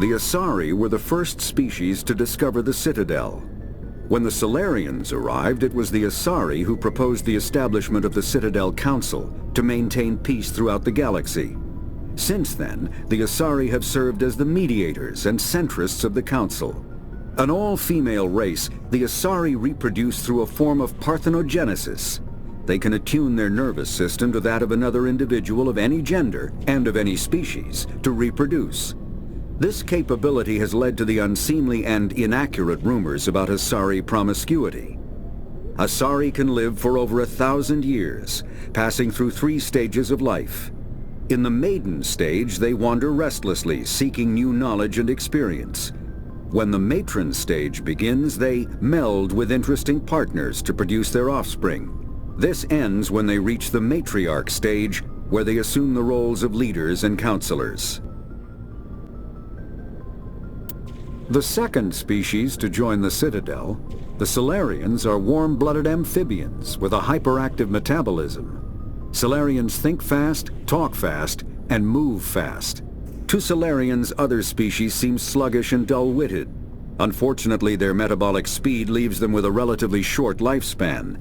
The Asari were the first species to discover the Citadel. When the Salarians arrived, it was the Asari who proposed the establishment of the Citadel Council to maintain peace throughout the galaxy. Since then, the Asari have served as the mediators and centrists of the Council. An all-female race, the Asari reproduce through a form of parthenogenesis. They can attune their nervous system to that of another individual of any gender and of any species to reproduce. This capability has led to the unseemly and inaccurate rumors about Asari promiscuity. Asari can live for over 1,000 years, passing through 3 stages of life. In the maiden stage, they wander restlessly, seeking new knowledge and experience. When the matron stage begins, they meld with interesting partners to produce their offspring. This ends when they reach the matriarch stage, where they assume the roles of leaders and counselors. The second species to join the Citadel, the Salarians, are warm-blooded amphibians with a hyperactive metabolism. Salarians think fast, talk fast, and move fast. To Salarians, other species seem sluggish and dull-witted. Unfortunately, their metabolic speed leaves them with a relatively short lifespan.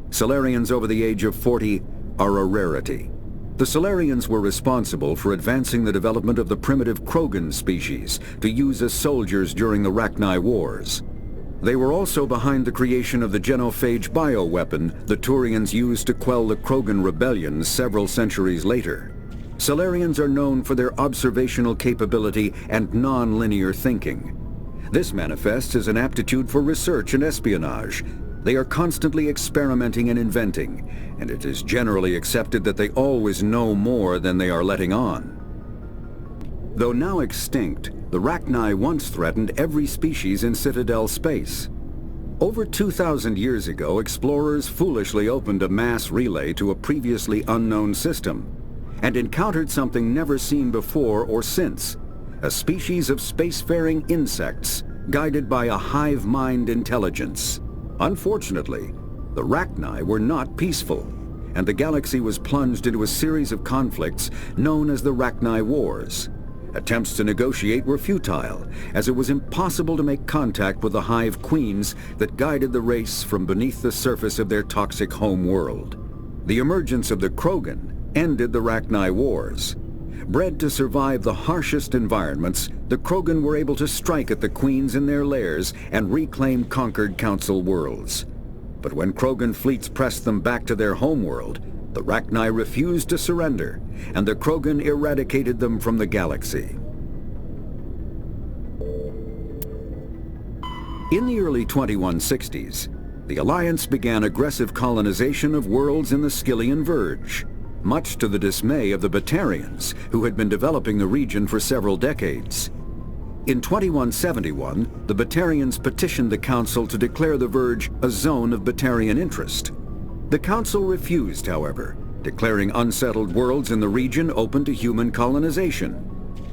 Salarians over the age of 40 are a rarity. The Salarians were responsible for advancing the development of the primitive Krogan species to use as soldiers during the Rachni Wars. They were also behind the creation of the genophage bioweapon the Turians used to quell the Krogan rebellions several centuries later. Salarians are known for their observational capability and non-linear thinking. This manifests as an aptitude for research and espionage. They are constantly experimenting and inventing, and it is generally accepted that they always know more than they are letting on. Though now extinct, the Rachni once threatened every species in Citadel space. Over 2,000 years ago, explorers foolishly opened a mass relay to a previously unknown system, and encountered something never seen before or since, a species of spacefaring insects guided by a hive mind intelligence. Unfortunately, the Rachni were not peaceful, and the galaxy was plunged into a series of conflicts known as the Rachni Wars. Attempts to negotiate were futile, as it was impossible to make contact with the hive queens that guided the race from beneath the surface of their toxic home world. The emergence of the Krogan ended the Rachni Wars. Bred to survive the harshest environments, the Krogan were able to strike at the queens in their lairs and reclaim conquered Council worlds. But when Krogan fleets pressed them back to their homeworld, the Rachni refused to surrender, and the Krogan eradicated them from the galaxy. In the early 2160s, the Alliance began aggressive colonization of worlds in the Skyllian Verge, much to the dismay of the Batarians, who had been developing the region for several decades. In 2171, the Batarians petitioned the Council to declare the Verge a zone of Batarian interest. The Council refused, however, declaring unsettled worlds in the region open to human colonization.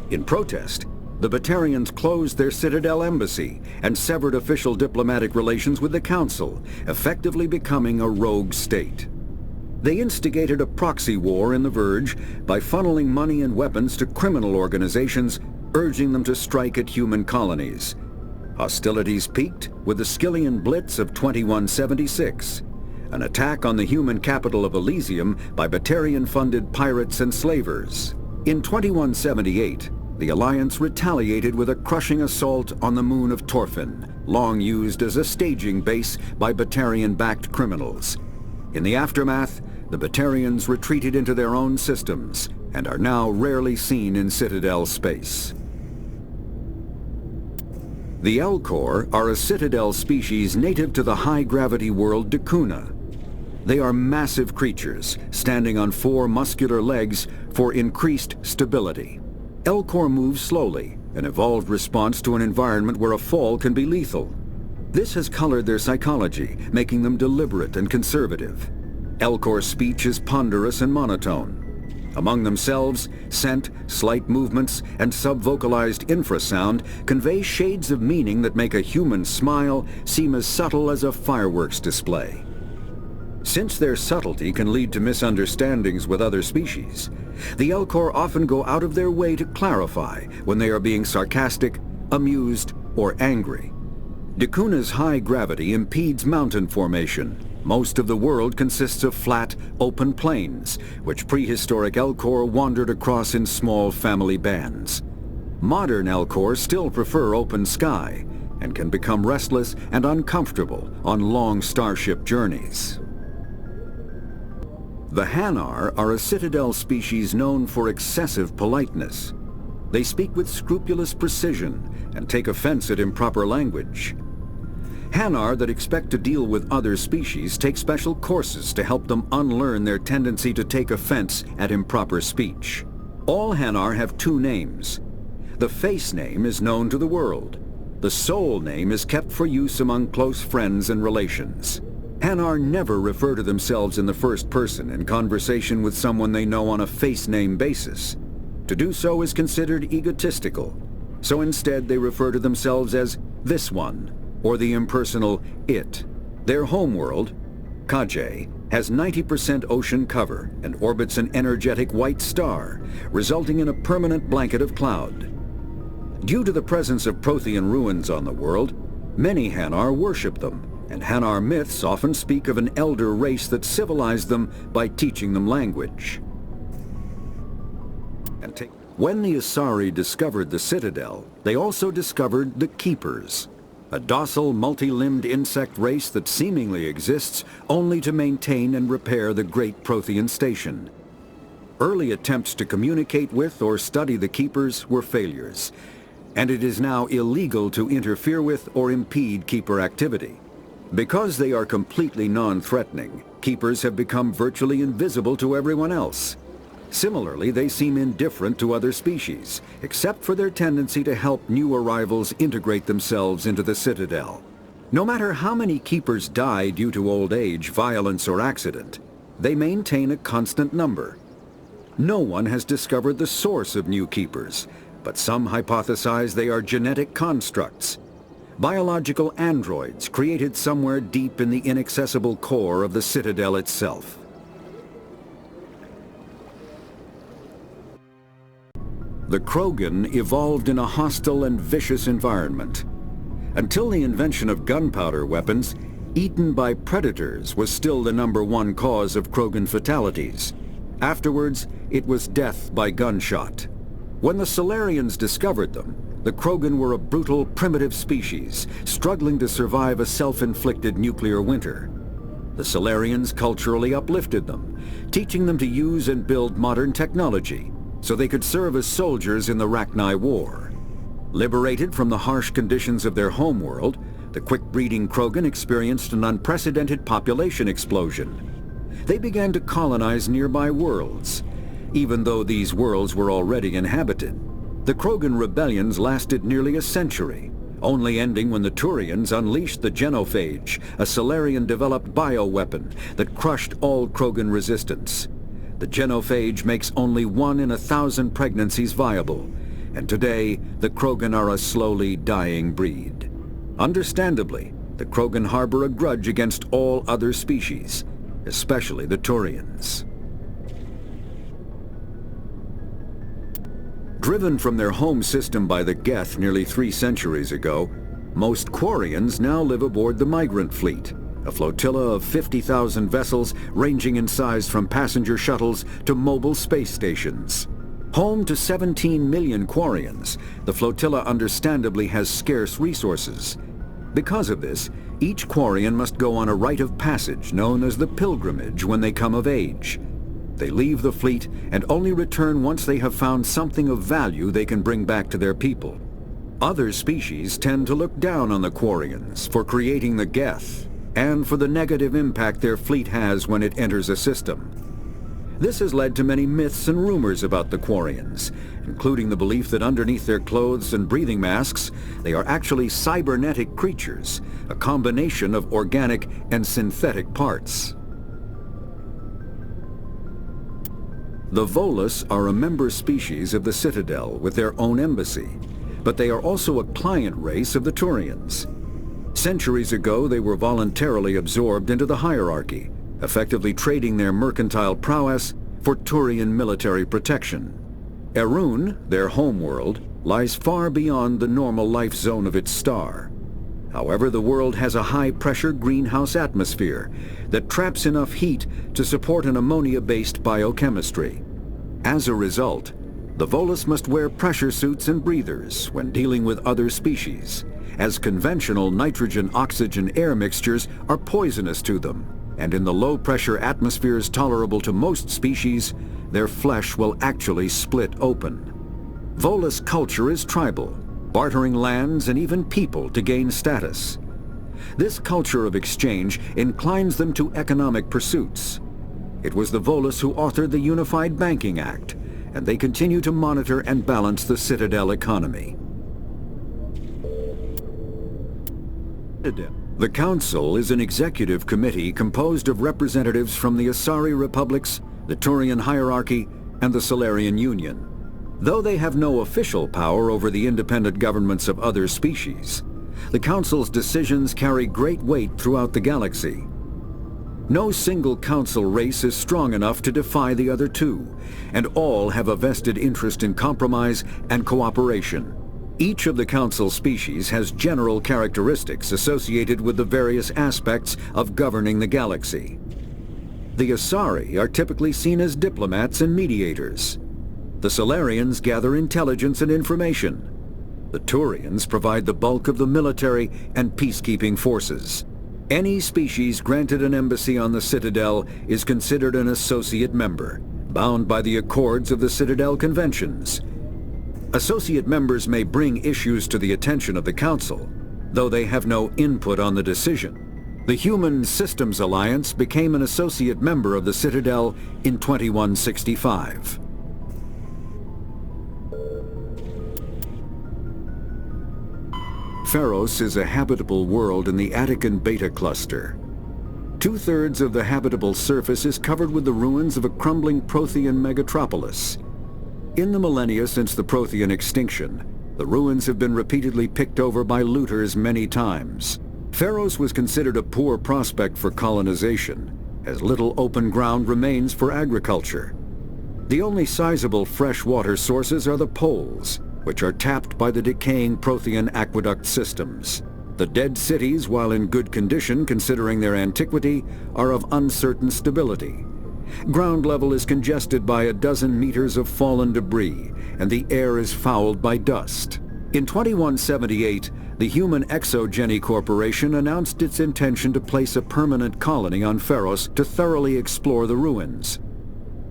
In protest, the Batarians closed their Citadel embassy and severed official diplomatic relations with the Council, effectively becoming a rogue state. They instigated a proxy war in the Verge by funneling money and weapons to criminal organizations, urging them to strike at human colonies. Hostilities peaked with the Skyllian Blitz of 2176, an attack on the human capital of Elysium by Batarian-funded pirates and slavers. In 2178, the Alliance retaliated with a crushing assault on the moon of Torfin, long used as a staging base by Batarian-backed criminals. In the aftermath, the Batarians retreated into their own systems and are now rarely seen in Citadel space. The Elcor are a Citadel species native to the high-gravity world Dakuna. They are massive creatures, standing on 4 muscular legs for increased stability. Elcor move slowly, an evolved response to an environment where a fall can be lethal. This has colored their psychology, making them deliberate and conservative. Elcor's speech is ponderous and monotone. Among themselves, scent, slight movements, and sub-vocalized infrasound convey shades of meaning that make a human smile seem as subtle as a fireworks display. Since their subtlety can lead to misunderstandings with other species, the Elcor often go out of their way to clarify when they are being sarcastic, amused, or angry. Dacuna's high gravity impedes mountain formation. Most of the world consists of flat, open plains, which prehistoric Elcor wandered across in small family bands. Modern Elcor still prefer open sky, and can become restless and uncomfortable on long starship journeys. The Hanar are a Citadel species known for excessive politeness. They speak with scrupulous precision and take offense at improper language. Hanar that expect to deal with other species take special courses to help them unlearn their tendency to take offense at improper speech. All Hanar have two names. The face name is known to the world. The soul name is kept for use among close friends and relations. Hanar never refer to themselves in the first person in conversation with someone they know on a face name basis. To do so is considered egotistical, so instead they refer to themselves as this one, or the impersonal it. Their homeworld, Kajay, has 90% ocean cover and orbits an energetic white star, resulting in a permanent blanket of cloud. Due to the presence of Prothean ruins on the world, many Hanar worship them, and Hanar myths often speak of an elder race that civilized them by teaching them language. When the Asari discovered the Citadel, they also discovered the Keepers, a docile, multi-limbed insect race that seemingly exists only to maintain and repair the Great Prothean Station. Early attempts to communicate with or study the Keepers were failures, and it is now illegal to interfere with or impede Keeper activity. Because they are completely non-threatening, Keepers have become virtually invisible to everyone else. Similarly, they seem indifferent to other species, except for their tendency to help new arrivals integrate themselves into the Citadel. No matter how many Keepers die due to old age, violence, or accident, they maintain a constant number. No one has discovered the source of new Keepers, but some hypothesize they are genetic constructs. Biological androids created somewhere deep in the inaccessible core of the Citadel itself. The Krogan evolved in a hostile and vicious environment. Until the invention of gunpowder weapons, eaten by predators was still the #1 cause of Krogan fatalities. Afterwards, it was death by gunshot. When the Salarians discovered them, the Krogan were a brutal, primitive species, struggling to survive a self-inflicted nuclear winter. The Salarians culturally uplifted them, teaching them to use and build modern technology, so they could serve as soldiers in the Rachni War. Liberated from the harsh conditions of their homeworld, the quick-breeding Krogan experienced an unprecedented population explosion. They began to colonize nearby worlds. Even though these worlds were already inhabited, the Krogan rebellions lasted nearly a century, only ending when the Turians unleashed the Genophage, a Salarian-developed bioweapon that crushed all Krogan resistance. The Genophage makes only 1 in 1,000 pregnancies viable, and today the Krogan are a slowly dying breed. Understandably, the Krogan harbor a grudge against all other species, especially the Turians. Driven from their home system by the Geth nearly 3 centuries ago, most Quarians now live aboard the Migrant Fleet, a flotilla of 50,000 vessels ranging in size from passenger shuttles to mobile space stations. Home to 17 million Quarians, the flotilla understandably has scarce resources. Because of this, each Quarian must go on a rite of passage known as the pilgrimage when they come of age. They leave the fleet and only return once they have found something of value they can bring back to their people. Other species tend to look down on the Quarians for creating the Geth, and for the negative impact their fleet has when it enters a system. This has led to many myths and rumors about the Quarians, including the belief that underneath their clothes and breathing masks, they are actually cybernetic creatures, a combination of organic and synthetic parts. The Volus are a member species of the Citadel with their own embassy, but they are also a client race of the Turians. Centuries ago, they were voluntarily absorbed into the hierarchy, effectively trading their mercantile prowess for Turian military protection. Erun, their homeworld, lies far beyond the normal life zone of its star. However, the world has a high-pressure greenhouse atmosphere that traps enough heat to support an ammonia-based biochemistry. As a result, the Volus must wear pressure suits and breathers when dealing with other species, as conventional nitrogen-oxygen air mixtures are poisonous to them, and in the low-pressure atmospheres tolerable to most species, their flesh will actually split open. Volus culture is tribal, bartering lands and even people to gain status. This culture of exchange inclines them to economic pursuits. It was the Volus who authored the Unified Banking Act, and they continue to monitor and balance the Citadel economy. The Council is an executive committee composed of representatives from the Asari republics, the Turian hierarchy, and the Salarian Union. Though they have no official power over the independent governments of other species, the Council's decisions carry great weight throughout the galaxy. No single Council race is strong enough to defy the other two, and all have a vested interest in compromise and cooperation. Each of the Council species has general characteristics associated with the various aspects of governing the galaxy. The Asari are typically seen as diplomats and mediators. The Salarians gather intelligence and information. The Turians provide the bulk of the military and peacekeeping forces. Any species granted an embassy on the Citadel is considered an associate member, bound by the accords of the Citadel Conventions. Associate members may bring issues to the attention of the Council, though they have no input on the decision. The Human Systems Alliance became an associate member of the Citadel in 2165. Feros is a habitable world in the Attican Beta cluster. Two-thirds of the habitable surface is covered with the ruins of a crumbling Prothean megatropolis. In the millennia since the Prothean extinction, the ruins have been repeatedly picked over by looters many times. Feros was considered a poor prospect for colonization, as little open ground remains for agriculture. The only sizable freshwater sources are the poles, which are tapped by the decaying Prothean aqueduct systems. The dead cities, while in good condition considering their antiquity, are of uncertain stability. Ground level is congested by a dozen meters of fallen debris, and the air is fouled by dust. In 2178, the Human Exogeny Corporation announced its intention to place a permanent colony on Feros to thoroughly explore the ruins.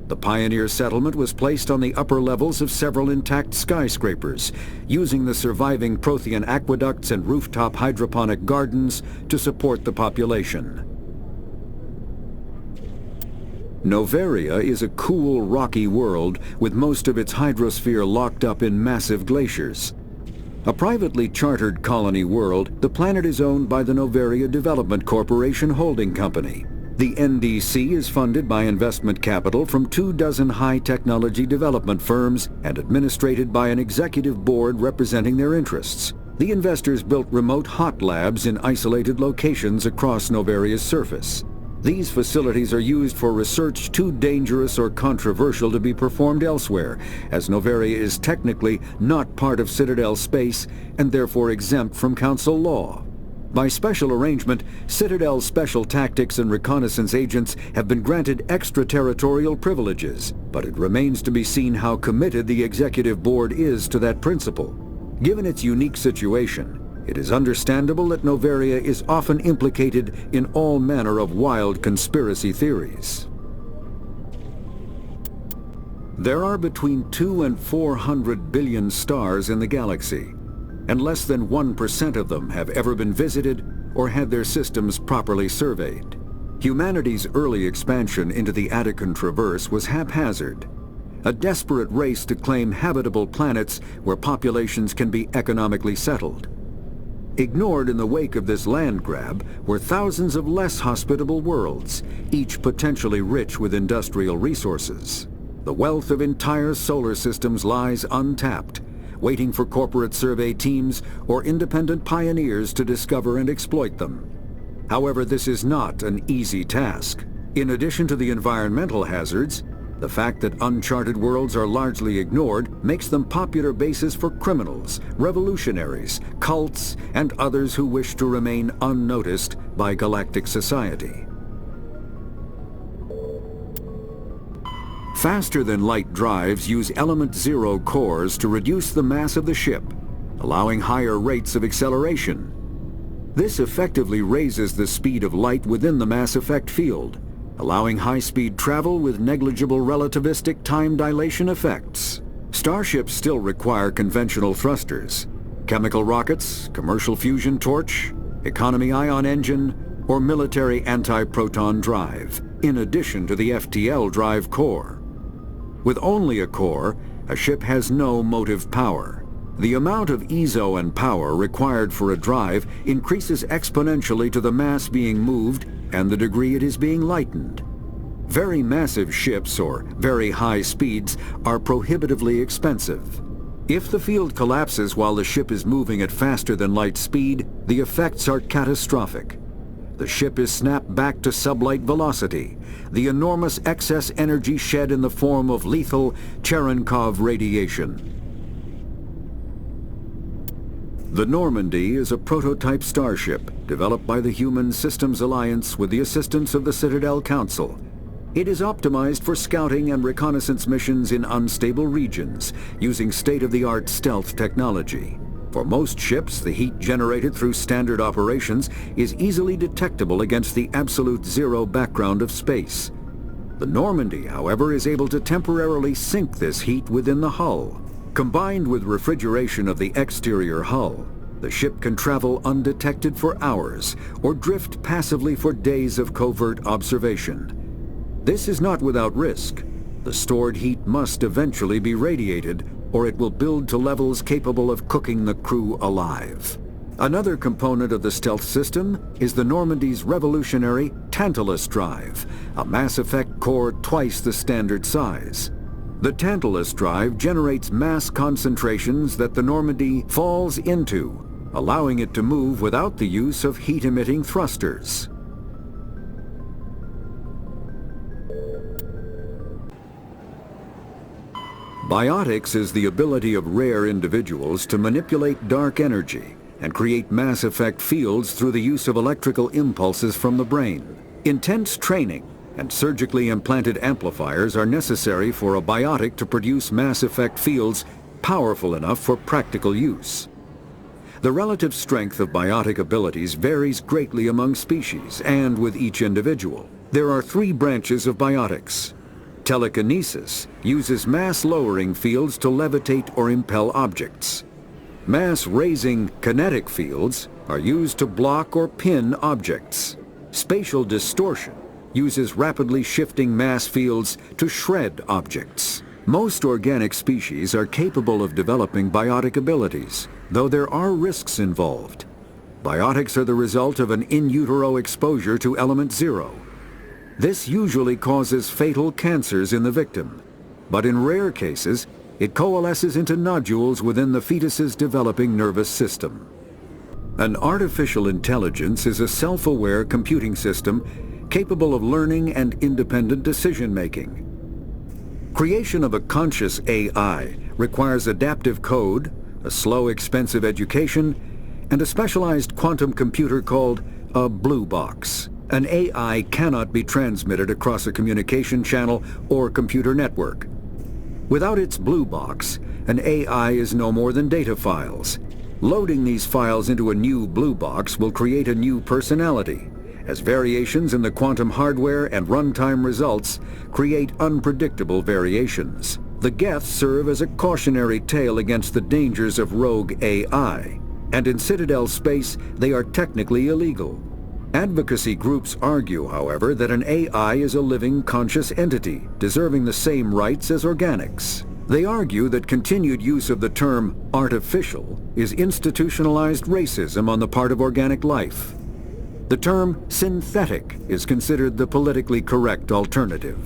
The pioneer settlement was placed on the upper levels of several intact skyscrapers, using the surviving Prothean aqueducts and rooftop hydroponic gardens to support the population. Noveria is a cool, rocky world with most of its hydrosphere locked up in massive glaciers. A privately chartered colony world, the planet is owned by the Noveria Development Corporation Holding Company. The NDC is funded by investment capital from 24 high-technology development firms and administrated by an executive board representing their interests. The investors built remote hot labs in isolated locations across Noveria's surface. These facilities are used for research too dangerous or controversial to be performed elsewhere, as Noveria is technically not part of Citadel space and therefore exempt from Council law. By special arrangement, Citadel's special tactics and reconnaissance agents have been granted extraterritorial privileges, but it remains to be seen how committed the Executive Board is to that principle. Given its unique situation, it is understandable that Noveria is often implicated in all manner of wild conspiracy theories. There are between 200 and 400 billion stars in the galaxy, and less than 1% of them have ever been visited or had their systems properly surveyed. Humanity's early expansion into the Attican Traverse was haphazard, a desperate race to claim habitable planets where populations can be economically settled. Ignored in the wake of this land grab were thousands of less hospitable worlds, each potentially rich with industrial resources. The wealth of entire solar systems lies untapped, waiting for corporate survey teams or independent pioneers to discover and exploit them. However, this is not an easy task. In addition to the environmental hazards, the fact that uncharted worlds are largely ignored makes them popular bases for criminals, revolutionaries, cults, and others who wish to remain unnoticed by galactic society. Faster-than-light drives use element zero cores to reduce the mass of the ship, allowing higher rates of acceleration. This effectively raises the speed of light within the mass effect field, allowing high-speed travel with negligible relativistic time dilation effects. Starships still require conventional thrusters, chemical rockets, commercial fusion torch, economy ion engine, or military anti-proton drive, in addition to the FTL Drive core. With only a core, a ship has no motive power. The amount of Eezo and power required for a drive increases exponentially to the mass being moved and the degree it is being lightened. Very massive ships, or very high speeds, are prohibitively expensive. If the field collapses while the ship is moving at faster than light speed, the effects are catastrophic. The ship is snapped back to sublight velocity, the enormous excess energy shed in the form of lethal Cherenkov radiation. The Normandy is a prototype starship developed by the Human Systems Alliance with the assistance of the Citadel Council. It is optimized for scouting and reconnaissance missions in unstable regions using state-of-the-art stealth technology. For most ships, the heat generated through standard operations is easily detectable against the absolute zero background of space. The Normandy, however, is able to temporarily sink this heat within the hull. Combined with refrigeration of the exterior hull, the ship can travel undetected for hours or drift passively for days of covert observation. This is not without risk. The stored heat must eventually be radiated, or it will build to levels capable of cooking the crew alive. Another component of the stealth system is the Normandy's revolutionary Tantalus drive, a Mass Effect core twice the standard size. The Tantalus drive generates mass concentrations that the Normandy falls into, allowing it to move without the use of heat-emitting thrusters. Biotics is the ability of rare individuals to manipulate dark energy and create mass effect fields through the use of electrical impulses from the brain. Intense training and surgically implanted amplifiers are necessary for a biotic to produce mass effect fields powerful enough for practical use. The relative strength of biotic abilities varies greatly among species and with each individual. There are three branches of biotics. Telekinesis uses mass-lowering fields to levitate or impel objects. Mass-raising kinetic fields are used to block or pin objects. Spatial distortion uses rapidly shifting mass fields to shred objects. Most organic species are capable of developing biotic abilities, though there are risks involved. Biotics are the result of an in utero exposure to element zero. This usually causes fatal cancers in the victim, but in rare cases, it coalesces into nodules within the fetus's developing nervous system. An artificial intelligence is a self-aware computing system capable of learning and independent decision-making. Creation of a conscious AI requires adaptive code, a slow, expensive education, and a specialized quantum computer called a blue box. An AI cannot be transmitted across a communication channel or computer network. Without its blue box, an AI is no more than data files. Loading these files into a new blue box will create a new personality, as variations in the quantum hardware and runtime results create unpredictable variations. The Geths serve as a cautionary tale against the dangers of rogue AI, and in Citadel space they are technically illegal. Advocacy groups argue, however, that an AI is a living, conscious entity, deserving the same rights as organics. They argue that continued use of the term artificial is institutionalized racism on the part of organic life. The term synthetic is considered the politically correct alternative.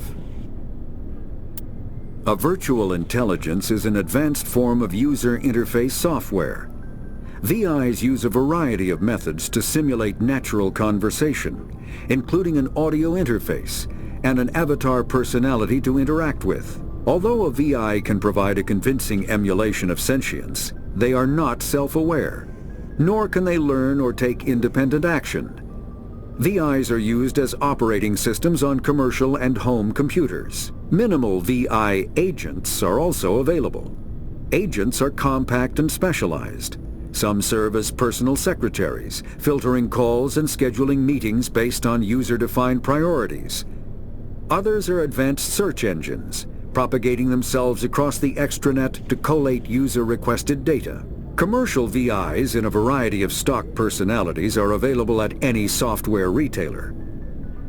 A virtual intelligence is an advanced form of user interface software. VIs use a variety of methods to simulate natural conversation, including an audio interface, and an avatar personality to interact with. Although a VI can provide a convincing emulation of sentience, they are not self-aware, nor can they learn or take independent action. VIs are used as operating systems on commercial and home computers. Minimal VI agents are also available. Agents are compact and specialized. Some serve as personal secretaries, filtering calls and scheduling meetings based on user-defined priorities. Others are advanced search engines, propagating themselves across the extranet to collate user-requested data. Commercial VIs in a variety of stock personalities are available at any software retailer.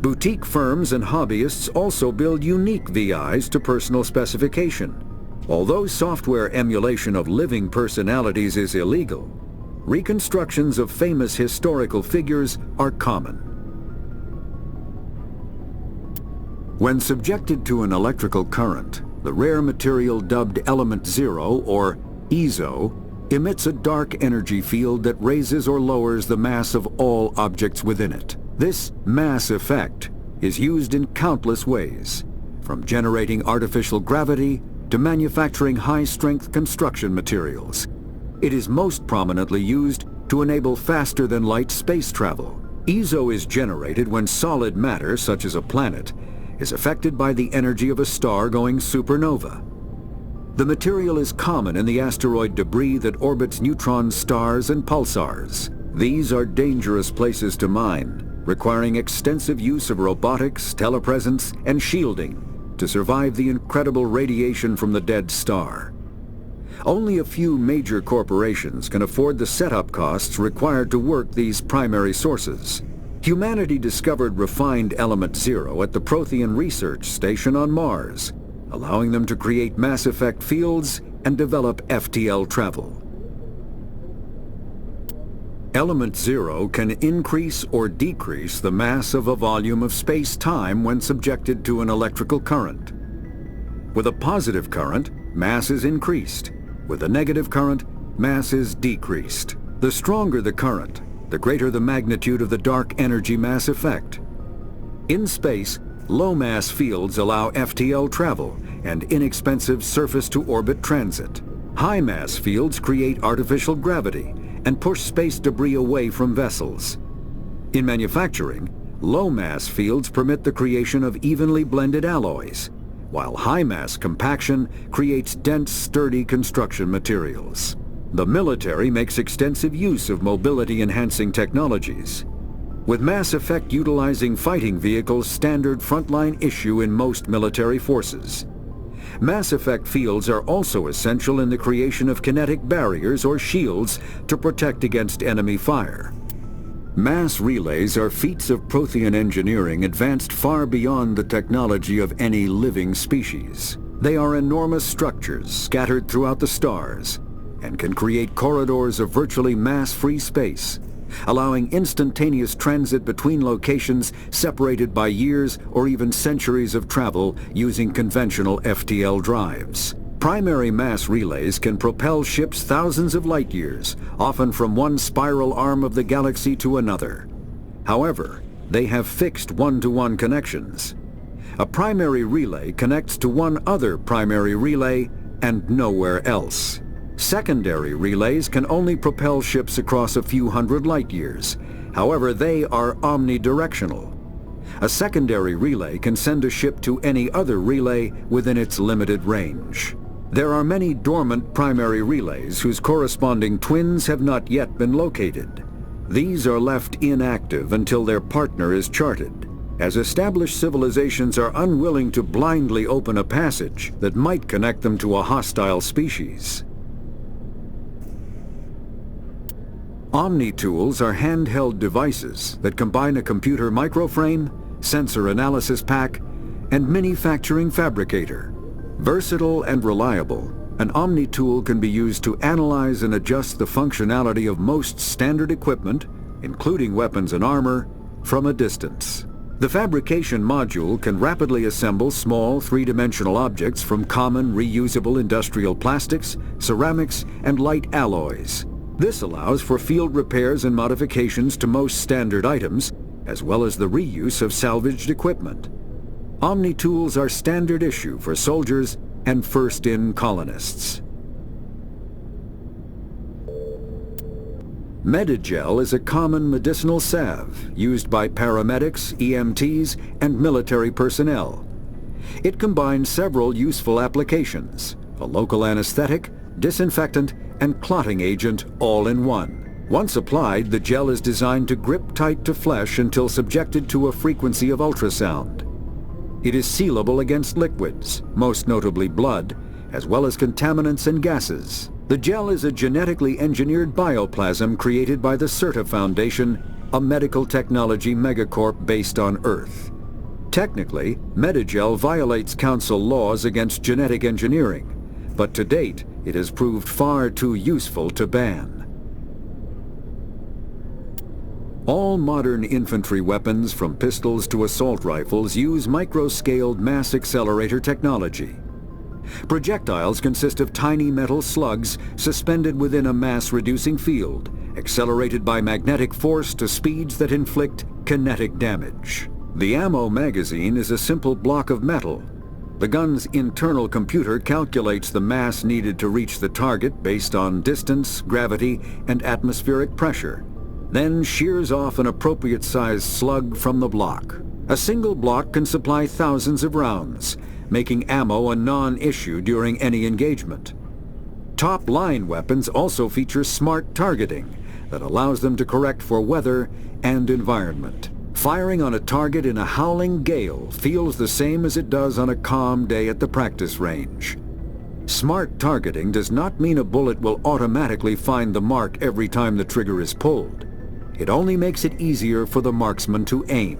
Boutique firms and hobbyists also build unique VIs to personal specification. Although software emulation of living personalities is illegal, reconstructions of famous historical figures are common. When subjected to an electrical current, the rare material dubbed Element Zero, or Eezo, emits a dark energy field that raises or lowers the mass of all objects within it. This mass effect is used in countless ways, from generating artificial gravity to manufacturing high-strength construction materials. It is most prominently used to enable faster-than-light space travel. Eezo is generated when solid matter, such as a planet, is affected by the energy of a star going supernova. The material is common in the asteroid debris that orbits neutron stars and pulsars. These are dangerous places to mine, requiring extensive use of robotics, telepresence, and shielding to survive the incredible radiation from the dead star. Only a few major corporations can afford the setup costs required to work these primary sources. Humanity discovered refined Element Zero at the Prothean Research Station on Mars, allowing them to create mass effect fields and develop FTL travel. Element Zero can increase or decrease the mass of a volume of space-time when subjected to an electrical current. With a positive current, mass is increased. With a negative current, mass is decreased. The stronger the current, the greater the magnitude of the dark energy mass effect. In space, low-mass fields allow FTL travel and inexpensive surface-to-orbit transit. High-mass fields create artificial gravity and push space debris away from vessels. In manufacturing, low-mass fields permit the creation of evenly blended alloys, while high-mass compaction creates dense, sturdy construction materials. The military makes extensive use of mobility-enhancing technologies, with Mass Effect utilizing fighting vehicles standard frontline issue in most military forces. Mass Effect fields are also essential in the creation of kinetic barriers or shields to protect against enemy fire. Mass relays are feats of Prothean engineering advanced far beyond the technology of any living species. They are enormous structures scattered throughout the stars and can create corridors of virtually mass-free space, allowing instantaneous transit between locations separated by years or even centuries of travel using conventional FTL drives. Primary mass relays can propel ships thousands of light years, often from one spiral arm of the galaxy to another. However, they have fixed one-to-one connections. A primary relay connects to one other primary relay and nowhere else. Secondary relays can only propel ships across a few hundred light years. However, they are omnidirectional. A secondary relay can send a ship to any other relay within its limited range. There are many dormant primary relays whose corresponding twins have not yet been located. These are left inactive until their partner is charted, as established civilizations are unwilling to blindly open a passage that might connect them to a hostile species. Omni-Tools are handheld devices that combine a computer microframe, sensor analysis pack, and manufacturing fabricator. Versatile and reliable, an Omni-Tool can be used to analyze and adjust the functionality of most standard equipment, including weapons and armor, from a distance. The fabrication module can rapidly assemble small three-dimensional objects from common reusable industrial plastics, ceramics, and light alloys. This allows for field repairs and modifications to most standard items, as well as the reuse of salvaged equipment. Omni-Tools are standard issue for soldiers and first-in colonists. Medi-Gel is a common medicinal salve used by paramedics, EMTs, and military personnel. It combines several useful applications: a local anesthetic, disinfectant, and clotting agent all in one. Once applied, the gel is designed to grip tight to flesh until subjected to a frequency of ultrasound. It is sealable against liquids, most notably blood, as well as contaminants and gases. The gel is a genetically engineered bioplasm created by the CERTA Foundation, a medical technology megacorp based on Earth. Technically, Medi-Gel violates Council laws against genetic engineering, but to date, it has proved far too useful to ban. All modern infantry weapons, from pistols to assault rifles, use micro-scaled mass accelerator technology. Projectiles consist of tiny metal slugs suspended within a mass-reducing field, accelerated by magnetic force to speeds that inflict kinetic damage. The ammo magazine is a simple block of metal. The gun's internal computer calculates the mass needed to reach the target based on distance, gravity, and atmospheric pressure, then shears off an appropriate-sized slug from the block. A single block can supply thousands of rounds, making ammo a non-issue during any engagement. Top-line weapons also feature smart targeting that allows them to correct for weather and environment. Firing on a target in a howling gale feels the same as it does on a calm day at the practice range. Smart targeting does not mean a bullet will automatically find the mark every time the trigger is pulled. It only makes it easier for the marksman to aim.